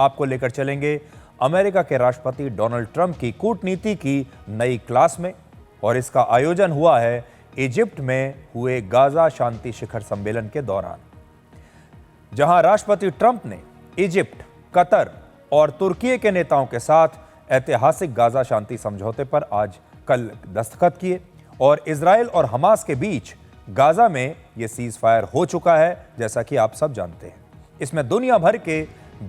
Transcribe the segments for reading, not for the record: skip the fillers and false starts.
आपको लेकर चलेंगे अमेरिका के राष्ट्रपति डोनाल्ड ट्रंप की कूटनीति की नई क्लास में, और इसका आयोजन हुआ है इजिप्ट में हुए गाजा शांति शिखर सम्मेलन के दौरान, जहां राष्ट्रपति ट्रंप ने इजिप्ट, कतर और तुर्की के नेताओं के साथ ऐतिहासिक गाजा शांति समझौते पर कल दस्तखत किए, और इजराइल और हमास के बीच गाजा में यह सीज फायर हो चुका है, जैसा कि आप सब जानते हैं। इसमें दुनिया भर के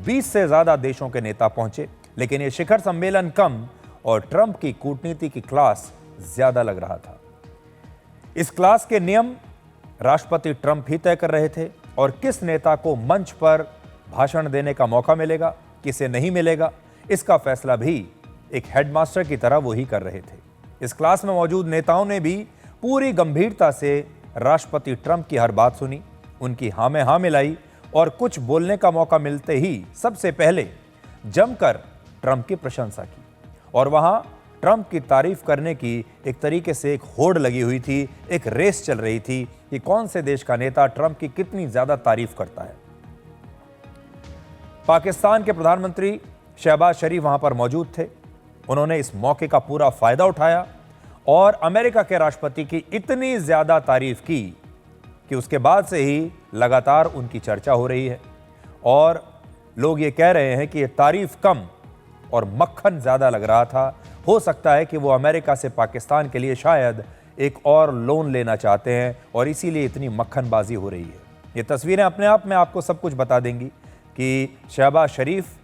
20 से ज्यादा देशों के नेता पहुंचे, लेकिन यह शिखर सम्मेलन कम और ट्रंप की कूटनीति की क्लास ज्यादा लग रहा था। इस क्लास के नियम राष्ट्रपति ट्रंप ही तय कर रहे थे, और किस नेता को मंच पर भाषण देने का मौका मिलेगा, किसे नहीं मिलेगा, इसका फैसला भी एक हेडमास्टर की तरह वो ही कर रहे थे। इस क्लास में मौजूद नेताओं ने भी पूरी गंभीरता से राष्ट्रपति ट्रंप की हर बात सुनी, उनकी हाँ में हाँ मिलाई, और कुछ बोलने का मौका मिलते ही सबसे पहले जमकर ट्रंप की प्रशंसा की। और वहां ट्रंप की तारीफ करने की एक तरीके से एक होड़ लगी हुई थी, एक रेस चल रही थी कि कौन से देश का नेता ट्रंप की कितनी ज्यादा तारीफ करता है। पाकिस्तान के प्रधानमंत्री शहबाज शरीफ वहां पर मौजूद थे। उन्होंने इस मौके का पूरा फायदा उठाया और अमेरिका के राष्ट्रपति की इतनी ज्यादा तारीफ की कि उसके बाद से ही लगातार उनकी चर्चा हो रही है, और लोग ये कह रहे हैं कि ये तारीफ कम और मक्खन ज्यादा लग रहा था। हो सकता है कि वो अमेरिका से पाकिस्तान के लिए शायद एक और लोन लेना चाहते हैं, और इसीलिए इतनी मक्खनबाजी हो रही है। ये तस्वीरें अपने आप में आपको सब कुछ बता देंगी कि शहबाज शरीफ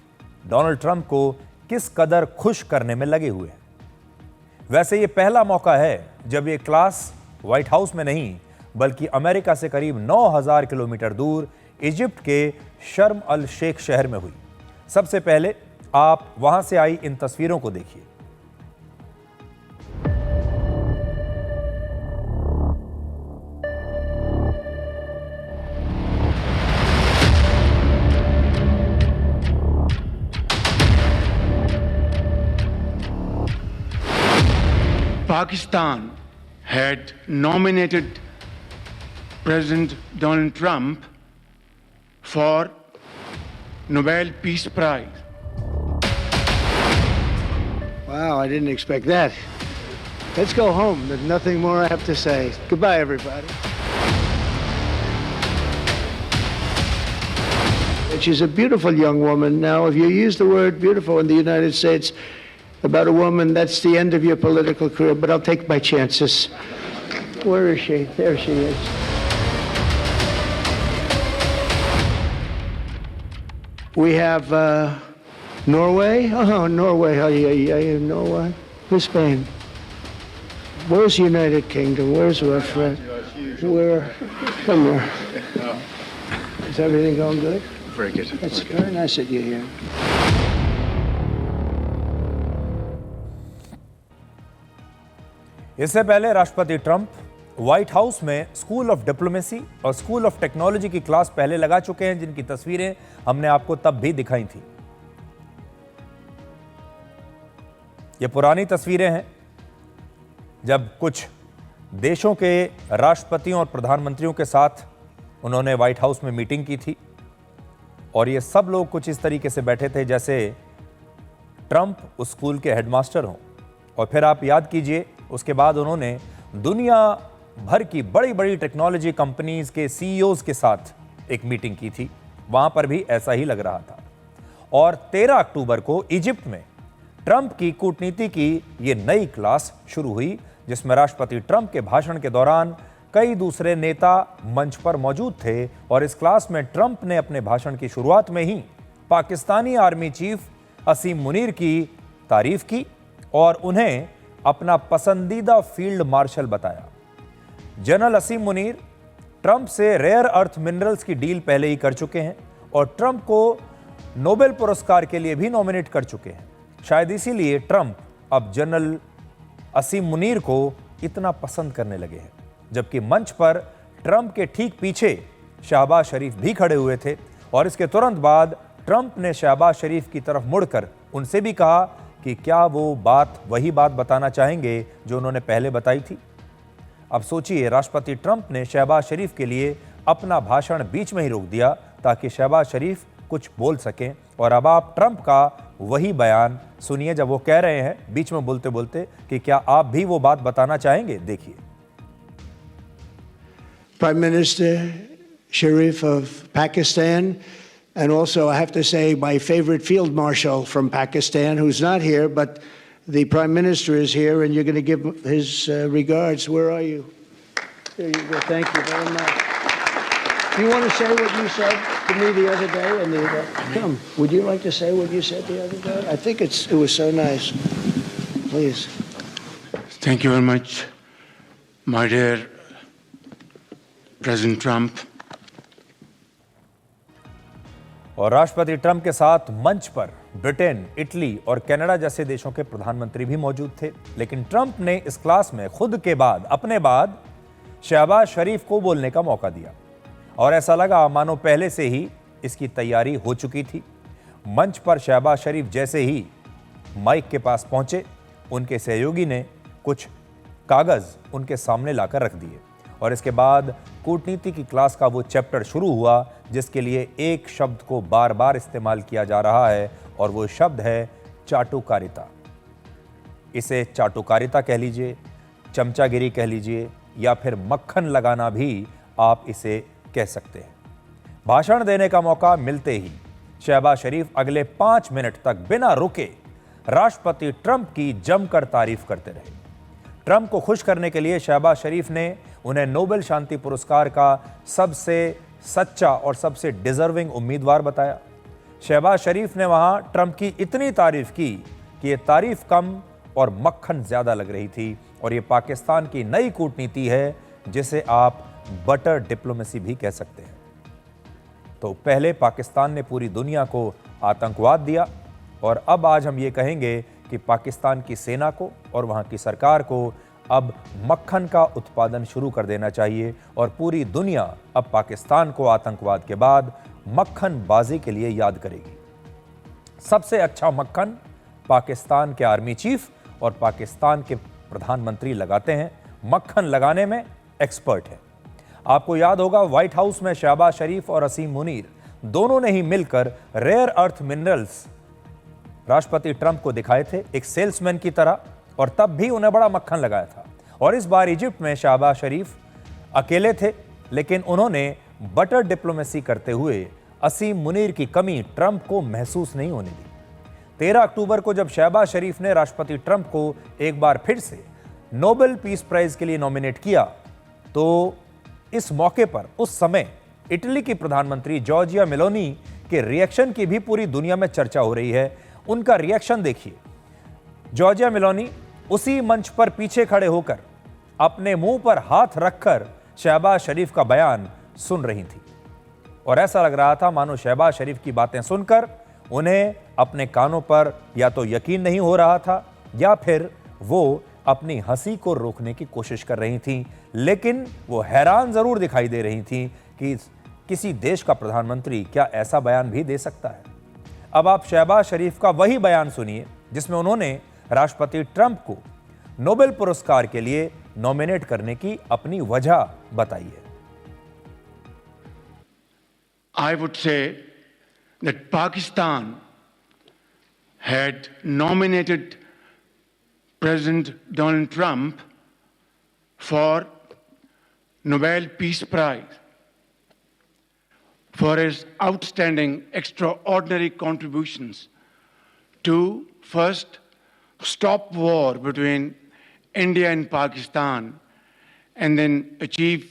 डोनाल्ड ट्रंप को किस कदर खुश करने में लगे हुए हैं। वैसे ये पहला मौका है जब ये क्लास व्हाइट हाउस में नहीं, बल्कि अमेरिका से करीब 9000 किलोमीटर दूर इजिप्ट के शर्म अल शेख शहर में हुई। सबसे पहले आप वहां से आई इन तस्वीरों को देखिए। Pakistan had nominated President Donald Trump for Nobel Peace Prize. Wow, I didn't expect that. Let's go home. There's nothing more I have to say. Goodbye, everybody. She's a beautiful young woman. Now, if you use the word beautiful in the United States about a woman, that's the end of your political career, but I'll take my chances. Where is she? There she is. We have Norway. Oh, Norway. Oh, yeah, Norway. Where's Spain? Where's the United Kingdom? Where's our friend? Where? Come here. Is everything going good? Very good. That's very nice that you're here. इससे पहले राष्ट्रपति Trump white house में school of diplomacy और school of technology की class पहले लगा चुके हैं, जिनकी तस्वीरें हमने आपको तब भी दिखाई थी। ये पुरानी तस्वीरें हैं जब कुछ देशों के राष्ट्रपतियों और प्रधानमंत्रियों के साथ उन्होंने व्हाइट हाउस में मीटिंग की थी, और ये सब लोग कुछ इस तरीके से बैठे थे जैसे ट्रंप उस स्कूल के हेडमास्टर हों। और फिर आप याद कीजिए, उसके बाद उन्होंने दुनिया भर की बड़ी बड़ी टेक्नोलॉजी कंपनीज के सीईओज के साथ एक मीटिंग की थी, वहां पर भी ऐसा ही लग रहा था। और 13 अक्टूबर को इजिप्ट में ट्रंप की कूटनीति की ये नई क्लास शुरू हुई, जिसमें राष्ट्रपति ट्रंप के भाषण के दौरान कई दूसरे नेता मंच पर मौजूद थे। और इस क्लास में ट्रंप ने अपने भाषण की शुरुआत में ही पाकिस्तानी आर्मी चीफ असीम मुनीर की तारीफ की और उन्हें अपना पसंदीदा फील्ड मार्शल बताया। जनरल असीम मुनीर ट्रंप से रेयर अर्थ मिनरल्स की डील पहले ही कर चुके हैं और ट्रंप को नोबेल पुरस्कार के लिए भी नॉमिनेट कर चुके हैं। शायद इसीलिए ट्रंप अब जनरल असीम मुनीर को इतना पसंद करने लगे हैं। जबकि मंच पर ट्रंप के ठीक पीछे शहबाज शरीफ भी खड़े हुए थे, और इसके तुरंत बाद ट्रंप ने शहबाज शरीफ की तरफ मुड़कर उनसे भी कहा कि क्या वो वही बात बताना चाहेंगे जो उन्होंने पहले बताई थी। अब सोचिए, राष्ट्रपति ट्रंप ने शहबाज शरीफ के लिए अपना भाषण बीच में ही रोक दिया ताकि शहबाज शरीफ कुछ बोल सकें। और अब आप ट्रंप का वही बयान सुनिए जब वो कह रहे हैं बीच में बोलते बोलते कि क्या आप भी वो बात बताना चाहेंगे। देखिए। Prime Minister Sharif of Pakistan, and also I have to say my favorite field marshal from Pakistan, who's not here, but the Prime Minister is here, and you're going to give his regards. Where are you? There you go. Thank you very much. Do you want to say what you said to me the other day? Come. Would you like to say what you said the other day? I think it was so nice. Please. Thank you very much, my dear President Trump. और राष्ट्रपति Trump के साथ मंच पर Britain, Italy और Canada जैसे देशों के प्रधानमंत्री भी मौजूद थे। लेकिन ट्रंप ने इस क्लास में खुद के बाद, अपने बाद शहबाज शरीफ को बोलने का मौका दिया और ऐसा लगा मानो पहले से ही इसकी तैयारी हो चुकी थी। मंच पर शहबाज शरीफ जैसे ही माइक के पास पहुंचे, उनके सहयोगी ने कुछ कागज उनके सामने लाकर रख दिए और इसके बाद कूटनीति की क्लास का वो चैप्टर शुरू हुआ जिसके लिए एक शब्द को बार बार इस्तेमाल किया जा रहा है और वो शब्द है चाटुकारिता। इसे चाटुकारिता कह लीजिए, चमचागिरी कह लीजिए या फिर मक्खन लगाना भी आप इसे कह सकते हैं। भाषण देने का मौका मिलते ही शहबाज शरीफ अगले 5 मिनट तक बिना रुके राष्ट्रपति ट्रंप की जमकर तारीफ करते रहे। ट्रंप को खुश करने के लिए शहबाज शरीफ ने उन्हें नोबेल शांति पुरस्कार का सबसे सच्चा और सबसे डिजर्विंग उम्मीदवार बताया। शहबाज शरीफ ने वहां ट्रंप की इतनी तारीफ की कि ये तारीफ कम और मक्खन ज्यादा लग रही थी और ये पाकिस्तान की नई कूटनीति है जिसे आप बटर डिप्लोमेसी भी कह सकते हैं। तो पहले पाकिस्तान ने पूरी दुनिया को आतंकवाद दिया और अब आज हम ये कहेंगे कि पाकिस्तान की सेना को और वहां की सरकार को अब मक्खन का उत्पादन शुरू कर देना चाहिए और पूरी दुनिया अब पाकिस्तान को आतंकवाद के बाद मक्खनबाजी के लिए याद करेगी। सबसे अच्छा मक्खन पाकिस्तान के आर्मी चीफ और पाकिस्तान के प्रधानमंत्री लगाते हैं। मक्खन लगाने में एक्सपर्ट है। आपको याद होगा व्हाइट हाउस में शहबाज शरीफ और असीम मुनीर दोनों ने ही मिलकर रेयर अर्थ मिनरल्स राष्ट्रपति ट्रंप को दिखाए थे एक सेल्समैन की तरह और तब भी उन्हें बड़ा मक्खन लगाया था। और इस बार इजिप्ट में शहबाज शरीफ अकेले थे लेकिन उन्होंने बटर डिप्लोमेसी करते हुए असीम मुनीर की कमी ट्रंप को महसूस नहीं होने दी। 13 अक्टूबर को जब शहबाज शरीफ ने राष्ट्रपति ट्रंप को एक बार फिर से नोबेल पीस प्राइज के लिए नॉमिनेट किया तो इस मौके पर उस समय इटली की प्रधानमंत्री जॉर्जिया मेलोनी के रिएक्शन की भी पूरी दुनिया में चर्चा हो रही है। उनका रिएक्शन देखिए। जॉर्जिया मेलोनी उसी मंच पर पीछे खड़े होकर अपने मुंह पर हाथ रखकर शहबाज शरीफ का बयान सुन रही थी और ऐसा लग रहा था मानो शहबाज शरीफ की बातें सुनकर उन्हें अपने कानों पर या तो यकीन नहीं हो रहा था या फिर वो अपनी हंसी को रोकने की कोशिश कर रही थी। लेकिन वो हैरान जरूर दिखाई दे रही थी कि किसी देश का प्रधानमंत्री क्या ऐसा बयान भी दे सकता है। अब आप शहबाज शरीफ का वही बयान सुनिए जिसमें उन्होंने राष्ट्रपति ट्रंप को नोबेल पुरस्कार के लिए नॉमिनेट करने की अपनी वजह बताई है। I would say that Pakistan had nominated President Donald Trump for Nobel Peace Prize for his outstanding, extraordinary contributions to first stop war between India and Pakistan and then achieve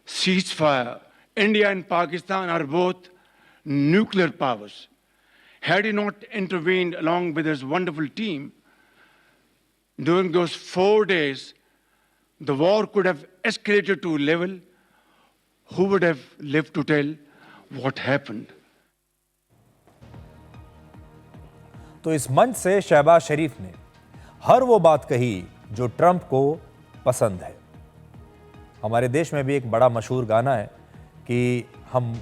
ceasefire. India and Pakistan are both nuclear powers. Had he not intervened along with his wonderful team, during those 4 days, the war could have escalated to a level. Who would have lived to tell what happened? तो इस मंच से शहबाज शरीफ ने हर वो बात कही जो Trump को पसंद है। हमारे देश में भी एक बड़ा मशहूर गाना है कि हम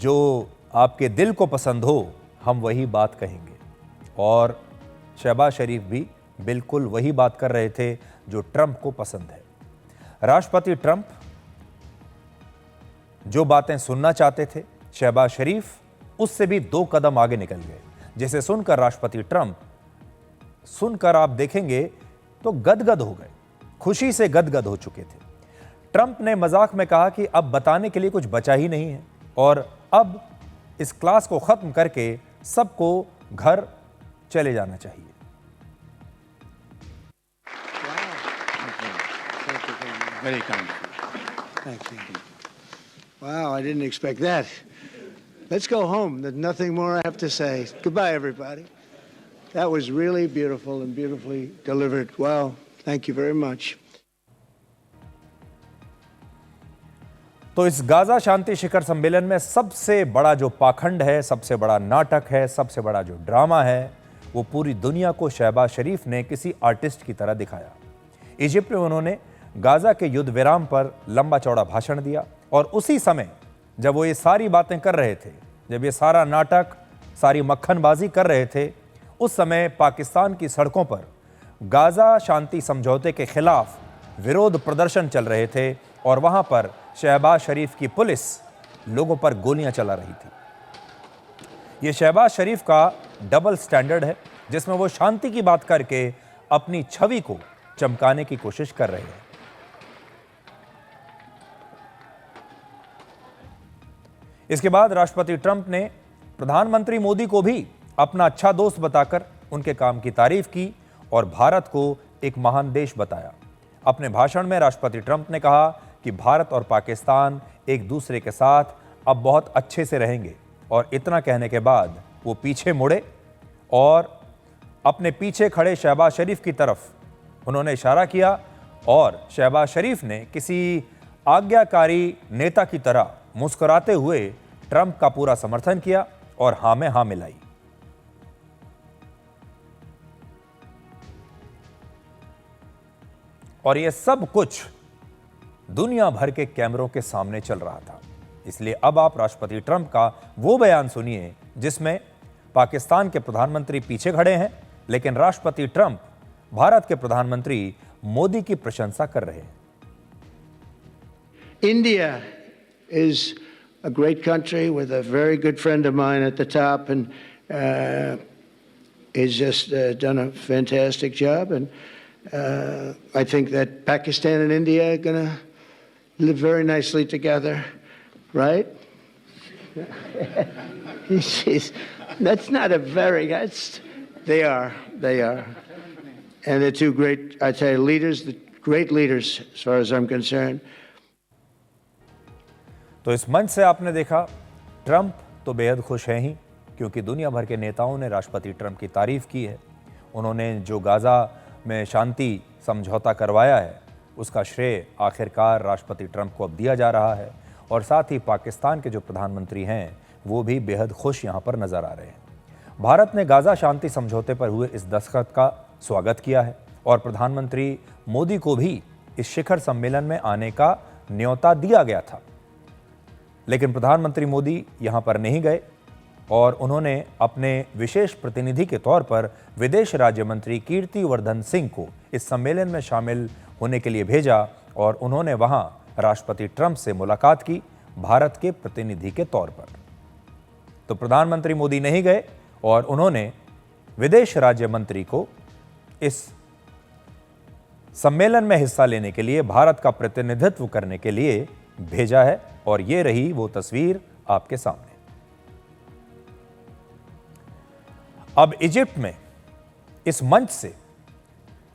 जो आपके दिल को पसंद हो हम वही बात कहेंगे और शहबाज शरीफ भी बिल्कुल वही बात कर रहे थे जो ट्रंप को पसंद है। राष्ट्रपति ट्रंप जो बातें सुनना चाहते थे शहबाज शरीफ उससे भी 2 कदम आगे निकल गए, जिसे सुनकर राष्ट्रपति ट्रंप सुनकर आप देखेंगे तो गदगद हो गए, खुशी से गदगद हो चुके थे। ट्रंप ने मजाक में कहा कि अब बताने के लिए कुछ बचा ही नहीं है और अब इस क्लास को खत्म करके सबको घर चले जाना चाहिए। Very kind. Thank you. Wow, I didn't expect that. Let's go home. There's nothing more I have to say. Goodbye, everybody. That was really beautiful and beautifully delivered. Wow, thank you very much. तो इस Gaza शांति शिखर सम्मेलन में सबसे बड़ा जो पाखंड है, सबसे बड़ा नाटक है, सबसे बड़ा जो ड्रामा है, वो पूरी दुनिया को शहबाज शरीफ ने किसी आर्टिस्ट की तरह दिखाया। इजिप्ट में उन्होंने गाजा के युद्ध विराम पर लंबा चौड़ा भाषण दिया और उसी समय जब वो ये सारी बातें कर रहे थे, जब ये सारा नाटक, सारी मक्खनबाजी कर रहे थे, उस समय पाकिस्तान की सड़कों पर गाजा शांति समझौते के खिलाफ विरोध प्रदर्शन चल रहे थे और वहां पर शहबाज शरीफ की पुलिस लोगों पर गोलियां चला रही थी। ये शहबाज शरीफ का डबल स्टैंडर्ड है, जिसमें वो शांति की बात करके अपनी छवि को चमकाने की कोशिश कर रहे हैं। इसके बाद राष्ट्रपति ट्रंप ने प्रधानमंत्री मोदी को भी अपना अच्छा दोस्त बताकर उनके काम की तारीफ की और भारत को एक महान देश बताया। अपने भाषण में राष्ट्रपति ट्रंप ने कहा कि भारत और पाकिस्तान एक दूसरे के साथ अब बहुत अच्छे से रहेंगे और इतना कहने के बाद वो पीछे मुड़े और अपने पीछे खड़े शहबाज शरीफ की तरफ उन्होंने इशारा किया और शहबाज शरीफ ने किसी आज्ञाकारी नेता की तरह मुस्कुराते हुए ट्रंप का पूरा समर्थन किया और हां में हां मिलाई। और यह सब कुछ दुनिया भर के कैमरों के सामने चल रहा था। इसलिए अब आप राष्ट्रपति ट्रंप का वो बयान सुनिए जिसमें पाकिस्तान के प्रधानमंत्री पीछे खड़े हैं, लेकिन राष्ट्रपति ट्रंप भारत के प्रधानमंत्री मोदी की प्रशंसा कर रहे हैं। India is a great country with a very good friend of mine at the top, and he's just done a fantastic job. And I think that Pakistan and India are going to live very nicely together, right? That's not a very, they are. And they're two great, I tell you, leaders, great leaders as far as I'm concerned. तो इस मंच से आपने देखा Trump तो बेहद खुश हैं ही, क्योंकि दुनिया भर के नेताओं ने राष्ट्रपति ट्रंप की तारीफ की है। उन्होंने जो गाजा में शांति समझौता करवाया है उसका श्रेय आखिरकार राष्ट्रपति ट्रंप को अब दिया जा रहा है और साथ ही पाकिस्तान के जो प्रधानमंत्री हैं वो भी बेहद खुश यहाँ पर नजर आ रहे हैं। भारत ने गाजा शांति समझौते पर हुए इस दस्तखत का स्वागत किया है और प्रधानमंत्री मोदी को भी इस शिखर सम्मेलन में आने का न्योता दिया गया था, लेकिन प्रधानमंत्री मोदी यहां पर नहीं गए और उन्होंने अपने विशेष प्रतिनिधि के तौर पर विदेश राज्य मंत्री कीर्ति वर्धन सिंह को इस सम्मेलन में शामिल होने के लिए भेजा और उन्होंने वहां राष्ट्रपति ट्रंप से मुलाकात की भारत के प्रतिनिधि के तौर पर। तो प्रधानमंत्री मोदी नहीं गए और उन्होंने विदेश राज्य मंत्री को इस सम्मेलन में हिस्सा लेने के लिए, भारत का प्रतिनिधित्व करने के लिए भेजा है और ये रही वो तस्वीर आपके सामने। अब इजिप्ट में इस मंच से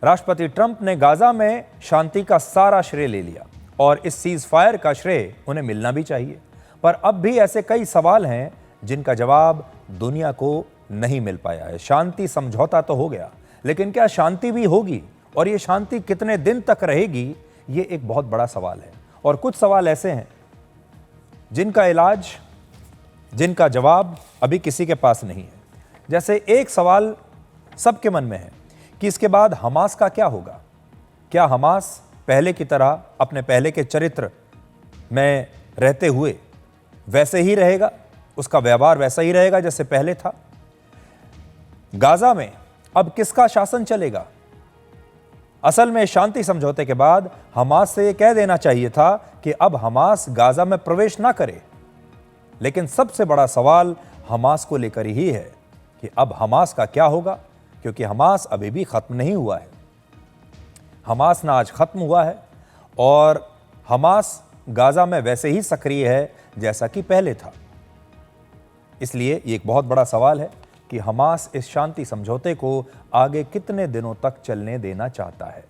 राष्ट्रपति ट्रंप ने गाजा में शांति का सारा श्रेय ले लिया और इस सीज फायर का श्रेय उन्हें मिलना भी चाहिए, पर अब भी ऐसे कई सवाल हैं जिनका जवाब दुनिया को नहीं मिल पाया है। शांति समझौता तो हो गया, लेकिन क्या शांति भी होगी और ये शांति कितने दिन तक रहेगी, ये एक बहुत बड़ा सवाल है। और कुछ सवाल ऐसे हैं जिनका इलाज, जिनका जवाब अभी किसी के पास नहीं है। जैसे एक सवाल सबके मन में है कि इसके बाद हमास का क्या होगा? क्या हमास पहले की तरह अपने पहले के चरित्र में रहते हुए वैसे ही रहेगा, उसका व्यवहार वैसा ही रहेगा जैसे पहले था? गाजा में अब किसका शासन चलेगा? असल में शांति समझौते के बाद हमास से यह कह देना चाहिए था कि अब हमास गाजा में प्रवेश ना करे, लेकिन सबसे बड़ा सवाल हमास को लेकर ही है कि अब हमास का क्या होगा, क्योंकि हमास अभी भी खत्म नहीं हुआ है। हमास ना आज खत्म हुआ है और हमास गाजा में वैसे ही सक्रिय है जैसा कि पहले था। इसलिए ये एक बहुत बड़ा सवाल है कि हमास इस शांति समझौते को आगे कितने दिनों तक चलने देना चाहता है।